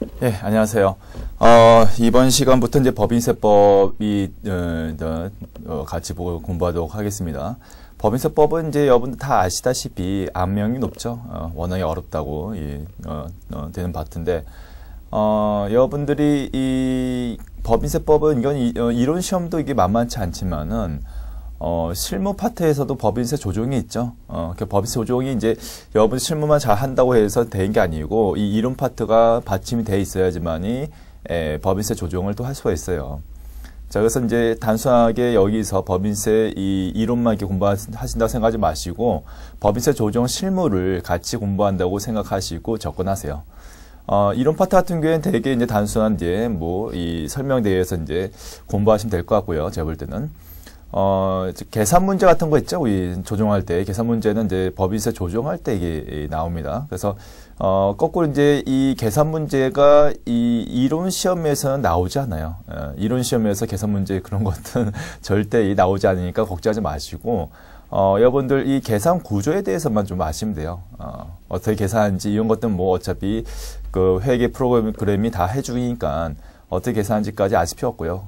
네, 안녕하세요. 이번 시간부터 이제 법인세법이 같이 보고 공부하도록 하겠습니다. 법인세법은 이제 여러분들 다 아시다시피 악명이 높죠. 워낙에 어렵다고 되는 파트인데 여러분들이 이 법인세법은 이건 이론 시험도 이게 만만치 않지만은 실무 파트에서도 법인세 조정이 있죠. 그 법인세 조정이 이제 여러분 실무만 잘 한다고 해서 되는 게 아니고 이 이론 파트가 받침이 돼 있어야지만이 법인세 조정을 또 할 수가 있어요. 자, 그래서 이제 단순하게 여기서 법인세 이 이론만 이렇게 공부하신다고 생각하지 마시고 법인세 조정 실무를 같이 공부한다고 생각하시고 접근하세요. 이론 파트 같은 경우에는 되게 이제 단순한 이제 이 설명대에서 이제 공부하시면 될 것 같고요. 제가 볼 때는. 계산 문제 같은 거 있죠? 우리 조정할 때. 계산 문제는 이제 법인세 조정할 때 이게 나옵니다. 그래서, 거꾸로 이제 이 계산 문제가 이 이론 시험에서는 나오지 않아요. 이론 시험에서 계산 문제 그런 것들은 절대 나오지 않으니까 걱정하지 마시고, 여러분들 이 계산 구조에 대해서만 좀 아시면 돼요. 어떻게 계산하는지 이런 것들은 어차피 그 회계 프로그램이 다 해주니까 어떻게 계산하는지까지 아실 필요 없고요.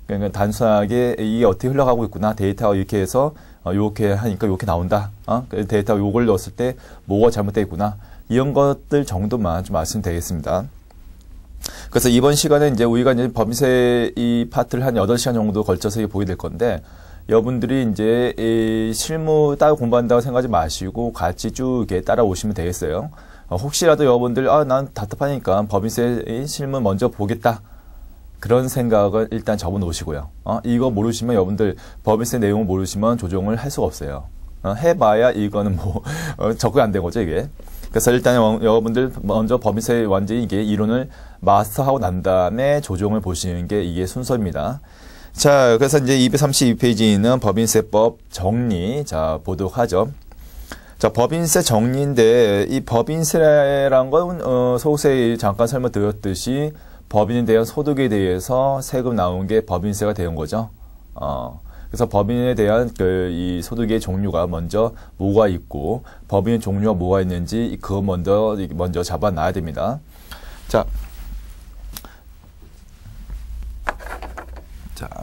그러니까 단순하게 이게 어떻게 흘러가고 있구나. 데이터가 이렇게 해서 요렇게 하니까 요렇게 나온다. 데이터가 요걸 넣었을 때 뭐가 잘못되어 있구나. 이런 것들 정도만 좀 아시면 되겠습니다. 그래서 이번 시간에 이제 우리가 이제 법인세 이 파트를 한 8시간 정도 걸쳐서 보게 될 건데 여러분들이 이제 이 실무 따로 공부한다고 생각하지 마시고 같이 쭉 이렇게 따라오시면 되겠어요. 혹시라도 여러분들 난 답답하니까 법인세 실무 먼저 보겠다. 그런 생각을 일단 접어 놓으시고요. 이거 모르시면 여러분들 법인세 내용을 모르시면 조정을 할 수가 없어요. 해봐야 이거는 적응 안 된 거죠, 이게. 그래서 일단 여러분들 먼저 법인세 완전히 이게 이론을 마스터하고 난 다음에 조정을 보시는 게 이게 순서입니다. 자, 그래서 이제 232페이지는 법인세법 정리, 자, 보도록 하죠. 자, 법인세 정리인데, 이 법인세란 건, 소수에 잠깐 설명드렸듯이, 법인에 대한 소득에 대해서 세금 나온 게 법인세가 되는 거죠. 그래서 법인에 대한 이 소득의 종류가 먼저 뭐가 있고, 법인의 종류가 뭐가 있는지, 그거 먼저 잡아놔야 됩니다. 자,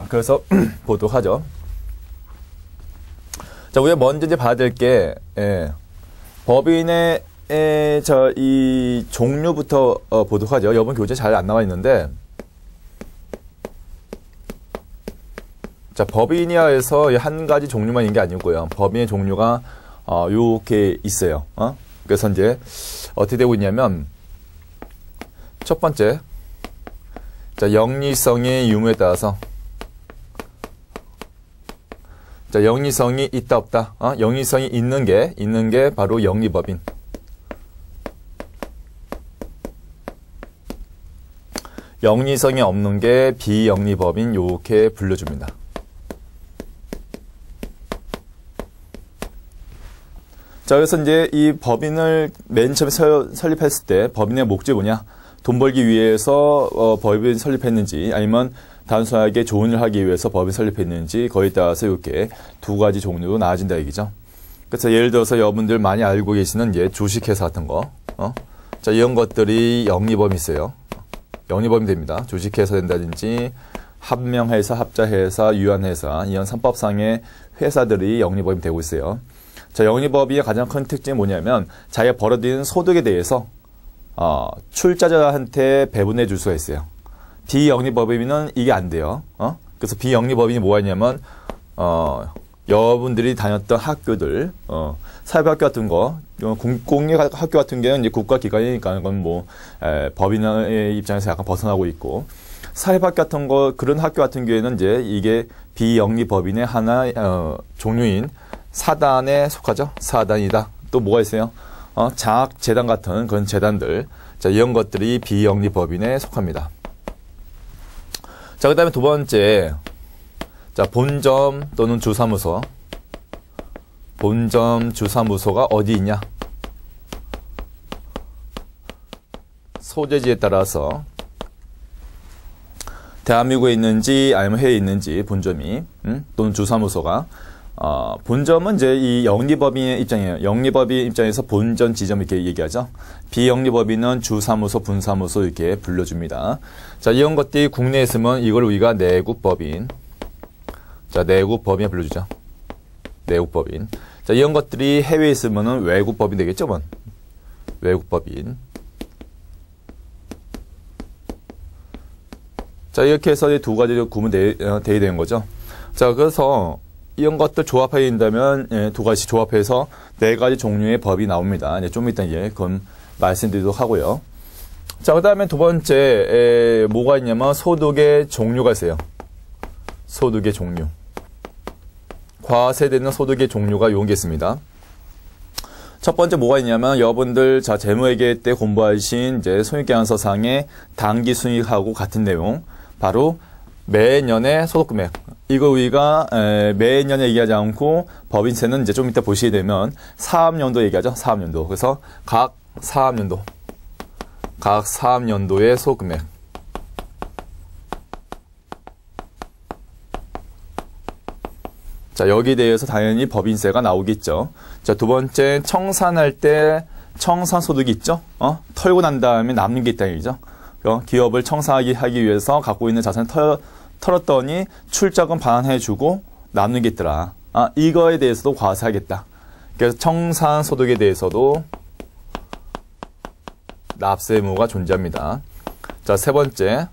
그래서 보도록 하죠. 자, 우리가 먼저 이제 봐야 될 게, 법인의 이 종류부터 보도록 하죠. 여러분 교재 잘 안 나와 있는데, 자, 법인이야 해서 한 가지 종류만 있는 게 아니고요. 법인의 종류가 요렇게 있어요. 그래서 이제 어떻게 되고 있냐면 첫 번째, 자, 영리성의 유무에 따라서, 자, 영리성이 있다 없다. 영리성이 있는 게 바로 영리법인. 영리성이 없는 게 비영리법인, 요렇게 불려줍니다. 자, 그래서 이제 이 법인을 맨 처음에 설립했을 때 법인의 목적이 뭐냐? 돈 벌기 위해서 법인 설립했는지, 아니면 단순하게 좋은 일을 하기 위해서 법인 설립했는지, 거기에 따라서 이렇게 두 가지 종류로 나눠진다 얘기죠. 그래서 예를 들어서 여러분들 많이 알고 계시는 이제 주식회사 같은 거, 자, 이런 것들이 영리법인이 있어요. 영리법인이 됩니다. 주식회사 된다든지, 합명회사, 합자회사, 유한회사, 이런 산법상의 회사들이 영리법인이 되고 있어요. 자, 영리법인의 가장 큰 특징이 뭐냐면, 자기가 벌어들이는 소득에 대해서, 출자자한테 배분해 줄 수가 있어요. 비영리법인은 이게 안 돼요. 그래서 비영리법인이 뭐가 있냐면, 여러분들이 다녔던 학교들, 사회학교 같은 거, 공립학교 같은 경우는 이제 국가기관이니까 그건 법인의 입장에서 약간 벗어나고 있고, 사회학교 같은 거, 그런 학교 같은 경우에는 이제 이게 비영리법인의 하나, 종류인 사단에 속하죠. 사단이다. 또 뭐가 있어요? 장학재단 같은 그런 재단들. 자, 이런 것들이 비영리법인에 속합니다. 자, 그 다음에 두 번째. 자, 본점 또는 주사무소. 본점, 주사무소가 어디 있냐? 소재지에 따라서 대한민국에 있는지 아니면 해외에 있는지 본점이 또는 주사무소가 본점은 이제 이 영리법인의 입장이에요. 영리법인 입장에서 본전, 지점 이렇게 얘기하죠. 비영리법인은 주사무소, 분사무소 이렇게 불러줍니다. 자, 이런 것들이 국내에 있으면 이걸 우리가 내국법인. 자, 내국법인에 불러주죠. 내국법인. 자, 이런 것들이 해외에 있으면은 외국법인 되겠죠, 뭐. 외국법인. 자, 이렇게 해서 이 두 가지로 구분되어야 되는 거죠. 자, 그래서 이런 것들 조합해야 된다면 두 가지 조합해서 네 가지 종류의 법이 나옵니다. 이제 좀 이따 이제 그건 말씀드리도록 하고요. 자, 그 다음에 두 번째 뭐가 있냐면 소득의 종류가 있어요. 소득의 종류. 과세되는 소득의 종류가 이런 게 있습니다. 첫 번째 뭐가 있냐면 여러분들 자 재무회계 때 공부하신 이제 손익계산서상의 당기 순이익하고 같은 내용. 바로 매년의 소득금액. 이거 우리가 매년 얘기하지 않고 법인세는 이제 좀 이따 보시게 되면 사업연도 얘기하죠. 사업연도. 그래서 각 사업연도의 소득금액. 자, 여기에 대해서 당연히 법인세가 나오겠죠. 자, 두 번째 청산할 때 청산소득이 있죠. 털고 난 다음에 남는 게 있다는 얘기죠. 기업을 청산하기 위해서 갖고 있는 자산을 털었더니 출자금 반환해주고 남는 게 있더라. 이거에 대해서도 과세하겠다. 그래서 청산소득에 대해서도 납세 의무가 존재합니다. 자, 세 번째.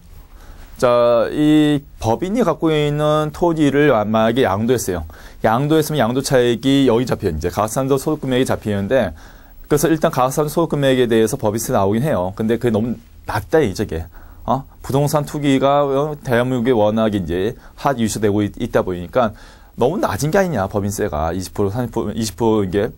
자, 이 법인이 갖고 있는 토지를 만약에 양도했어요. 양도했으면 양도 차익이 여기 잡혀요. 이제 가산도 소득금액이 잡히는데, 그래서 일단 가산도 소득금액에 대해서 법인세 나오긴 해요. 근데 그게 너무 낮다, 이게. 부동산 투기가 대한민국에 워낙 이제 핫 이슈되고 있다 보니까 너무 낮은 게 아니냐, 법인세가. 20%, 30%, 20% 이게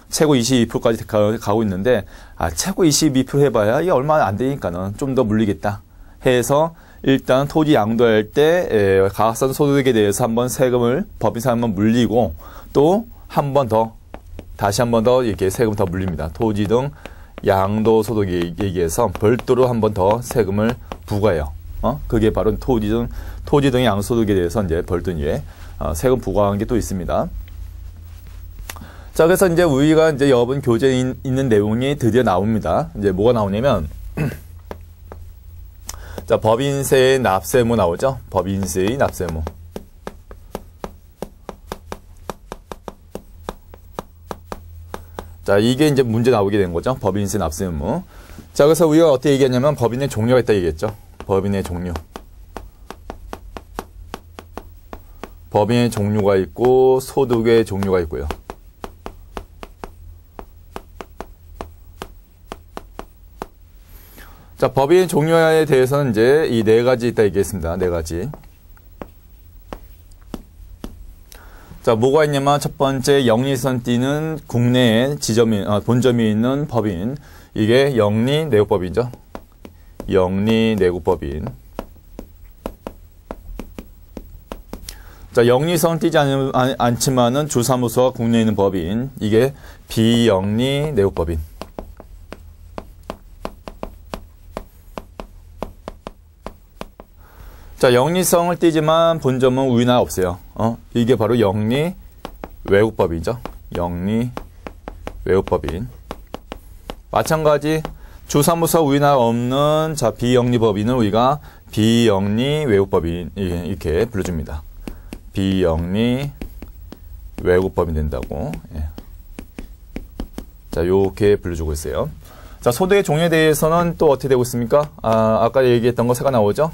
최고 22%까지 가고 있는데, 최고 22% 해봐야 이게 얼마 안 되니까는 좀 더 물리겠다. 해서 일단 토지 양도할 때 가산도 소득에 대해서 한번 세금을 법인세 한번 물리고 또 한 번 더, 다시 한 번 더 이렇게 세금 더 물립니다. 토지 등 양도소득에 얘기해서 별도로 한 번 더 세금을 부과해요. 그게 바로 토지 등의 양도소득에 대해서 이제 별도 이제 세금 부과한 게 또 있습니다. 자, 그래서 이제 우리가 이제 여러분 교재에 있는 내용이 드디어 나옵니다. 이제 뭐가 나오냐면, 자, 법인세의 납세의무 나오죠? 법인세의 납세의무. 자, 이게 이제 문제 나오게 된 거죠. 법인세 납세 의무. 자, 그래서 우리가 어떻게 얘기했냐면 법인의 종류가 있다 얘기했죠. 법인의 종류. 법인의 종류가 있고 소득의 종류가 있고요. 자, 법인의 종류에 대해서는 이제 이 네 가지 있다 얘기했습니다. 네 가지. 자, 뭐가 있냐면 첫 번째 영리선 띠는 국내에 본점이 있는 법인. 이게 영리내국법인이죠. 영리내국법인. 자, 영리선 띠지 않지만은 주사무소가 국내에 있는 법인. 이게 비영리내국법인. 자, 영리성을 띠지만 본점은 우리나라 없어요. 이게 바로 영리외국법이죠. 영리외국법인. 마찬가지 주사무소 우리나라 없는 자 비영리법인은 우리가 비영리외국법인 이렇게 불러줍니다. 비영리외국법인 된다고. 예. 자, 요렇게 불러주고 있어요. 자, 소득의 종류에 대해서는 또 어떻게 되고 있습니까? 아까 얘기했던 거 새가 나오죠?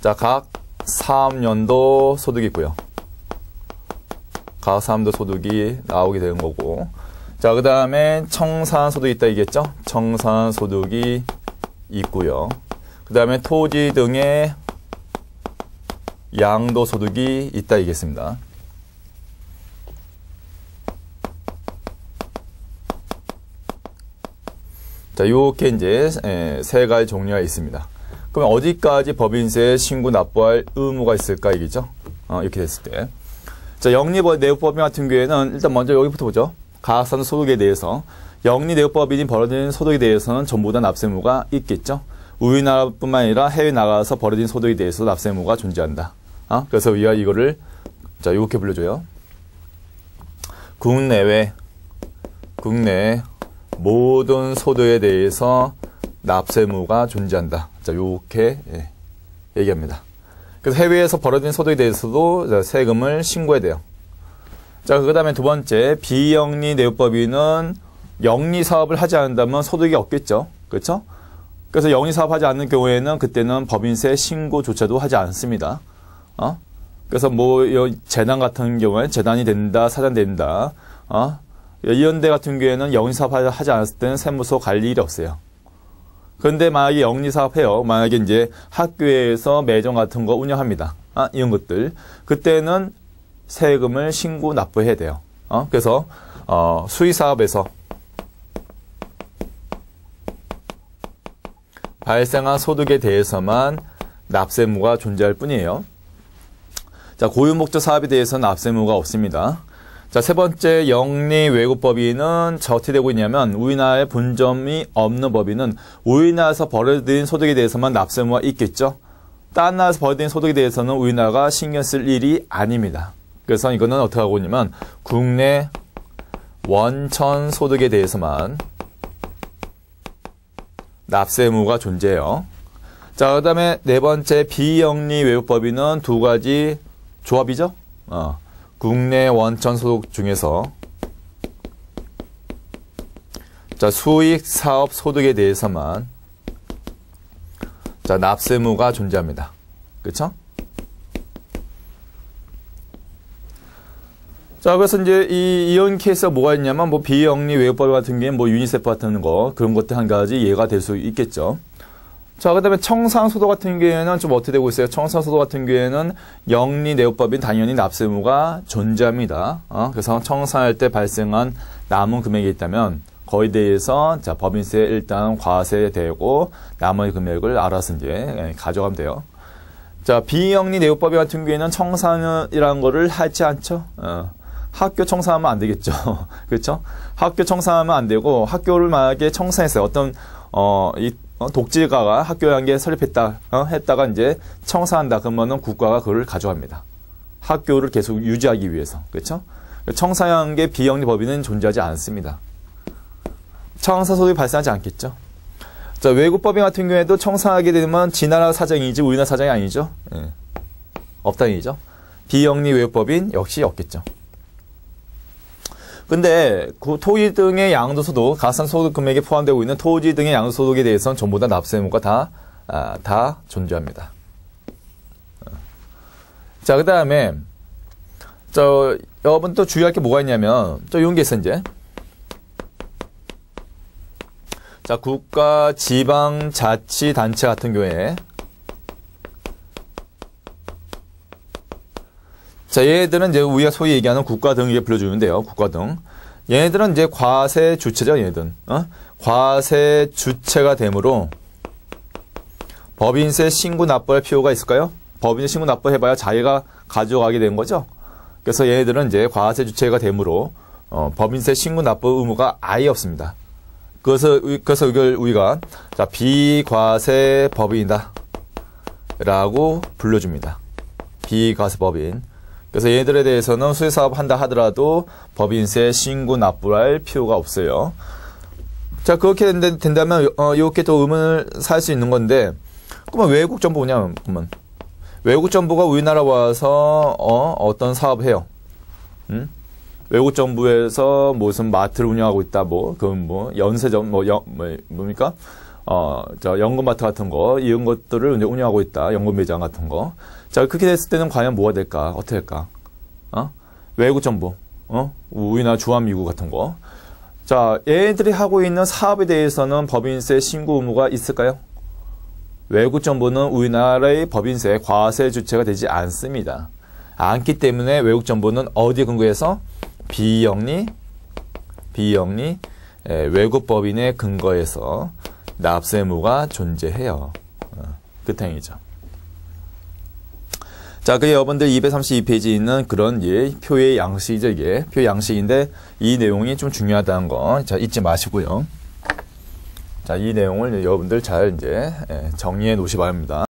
자, 각 사업연도 소득이 있고요. 각 사업연도 소득이 나오게 되는 거고. 자, 그 다음에 청산소득이 있다 얘기했죠? 청산소득이 있고요. 그 다음에 토지 등의 양도소득이 있다 얘기했습니다. 자, 요렇게 이제 세 가지 종류가 있습니다. 그럼 어디까지 법인세 신고 납부할 의무가 있을까 이기죠? 이렇게 됐을 때. 자, 영리내국법인 같은 경우에는 일단 먼저 여기부터 보죠. 가산도 소득에 대해서. 영리내국법인이 벌어진 소득에 대해서는 전부 다 납세 의무가 있겠죠. 우리나라뿐만 아니라 해외 나가서 벌어진 소득에 대해서 납세 의무가 존재한다. 그래서 우리가 이거를 자, 이렇게 불러줘요. 국내 모든 소득에 대해서 납세무가 존재한다. 자, 이렇게 얘기합니다. 그래서 해외에서 벌어진 소득에 대해서도 세금을 신고해야 돼요. 자, 그 다음에 두 번째, 비영리 내역법인은 영리 사업을 하지 않는다면 소득이 없겠죠. 그렇죠? 그래서 영리 사업 하지 않는 경우에는 그때는 법인세 신고조차도 하지 않습니다. 그래서 재단 같은 경우에 재단이 된다, 사장 된다. 이런데 같은 경우에는 영리 사업 하지 않았을 때는 세무서 갈 일이 없어요. 그런데 만약에 영리 사업 해요. 만약에 이제 학교에서 매점 같은 거 운영합니다. 이런 것들. 그때는 세금을 신고 납부해야 돼요. 그래서 수의 사업에서 발생한 소득에 대해서만 납세무가 존재할 뿐이에요. 자, 고유목적 사업에 대해서는 납세무가 없습니다. 자, 세 번째, 영리 외국법인은 어떻게 되고 있냐면 우리나라에 본점이 없는 법인은 우리나라에서 벌어들인 소득에 대해서만 납세무가 있겠죠. 다른 나라에서 벌어들인 소득에 대해서는 우리나라가 신경 쓸 일이 아닙니다. 그래서 이거는 어떻게 하고 있냐면 국내 원천 소득에 대해서만 납세무가 존재해요. 자, 그 다음에 네 번째, 비영리 외국법인은 두 가지 조합이죠. 국내 원천 소득 중에서 자, 수익 사업 소득에 대해서만 자, 납세무가 존재합니다. 그렇죠? 자, 그래서 이제 이런 케이스가 뭐가 있냐면 비영리 외국법인 같은 경우에 유니세프 같은 거 그런 것들 한 가지 예가 될 수 있겠죠. 자, 그 다음에 청산소득 같은 경우에는 좀 어떻게 되고 있어요? 청산소득 같은 경우에는 영리 내역법인 당연히 납세무가 존재합니다. 그래서 청산할 때 발생한 남은 금액이 있다면 거기에 대해서 자, 법인세 일단 과세되고 나머지 금액을 알아서 이제 가져가면 돼요. 자, 비영리 내역법인 같은 경우에는 청산이라는 거를 하지 않죠. 학교 청산하면 안 되겠죠. 그렇죠? 학교 청산하면 안 되고 학교를 만약에 청산했어요. 어떤 독재가가 학교에 한 개 설립했다, 했다가 이제 청산한다. 그러면은 국가가 그걸 가져갑니다. 학교를 계속 유지하기 위해서. 그렇죠? 청산한 게 비영리 법인은 존재하지 않습니다. 청산소득이 발생하지 않겠죠. 자, 외국 법인 같은 경우에도 청산하게 되면 지나라 사정이지 우리나라 사정이 아니죠. 없다는 얘기죠. 비영리 외국 법인 역시 없겠죠. 근데 그 토지 등의 양도소득, 가산소득 금액에 포함되고 있는 토지 등의 양도소득에 대해서는 전부 다 납세무가 다 존재합니다. 자, 그 다음에 여러분 또 주의할 게 뭐가 있냐면 이런 게 있어 이제. 자, 국가, 지방, 자치단체 같은 경우에 자, 얘네들은 이제 우리가 소위 얘기하는 국가 등 이게 불러주면 돼요. 국가 등. 얘네들은 이제 과세 주체죠, 얘네들은. 과세 주체가 되므로 법인세 신고 납부할 필요가 있을까요? 법인세 신고 납부해봐야 자기가 가져가게 된 거죠. 그래서 얘네들은 이제 과세 주체가 되므로 법인세 신고 납부 의무가 아예 없습니다. 그래서 이걸 우리가 자, 비과세 법인이다 라고 불러줍니다. 비과세 법인. 그래서 얘들에 대해서는 수의사업 한다 하더라도 법인세 신고 납부를 할 필요가 없어요. 자, 그렇게 된다면 이렇게 또 의문을 살 수 있는 건데 그러면 외국 정부냐? 그러면 외국 정부가 우리나라 와서 어떤 사업을 해요? 외국 정부에서 무슨 마트를 운영하고 있다, 연세점, 뭡니까? 연금마트 같은 거, 이런 것들을 운영하고 있다. 연금 매장 같은 거. 자, 그렇게 됐을 때는 과연 뭐가 될까? 어떻게 될까? 외국 정부, 우리나라 주한미국 같은 거. 자, 얘들이 하고 있는 사업에 대해서는 법인세 신고 의무가 있을까요? 외국 정부는 우리나라의 법인세, 과세 주체가 되지 않습니다. 않기 때문에 외국 정부는 어디에 근거해서? 비영리 외국 법인에 근거해서 납세무가 존재해요. 그 탱이죠. 자, 그 여러분들 232페이지에 있는 그런 표의 양식이죠, 이게. 표의 양식인데 이 내용이 좀 중요하다는 거 자, 잊지 마시고요. 자, 이 내용을 여러분들 잘 이제 정리해 놓으시 바랍니다.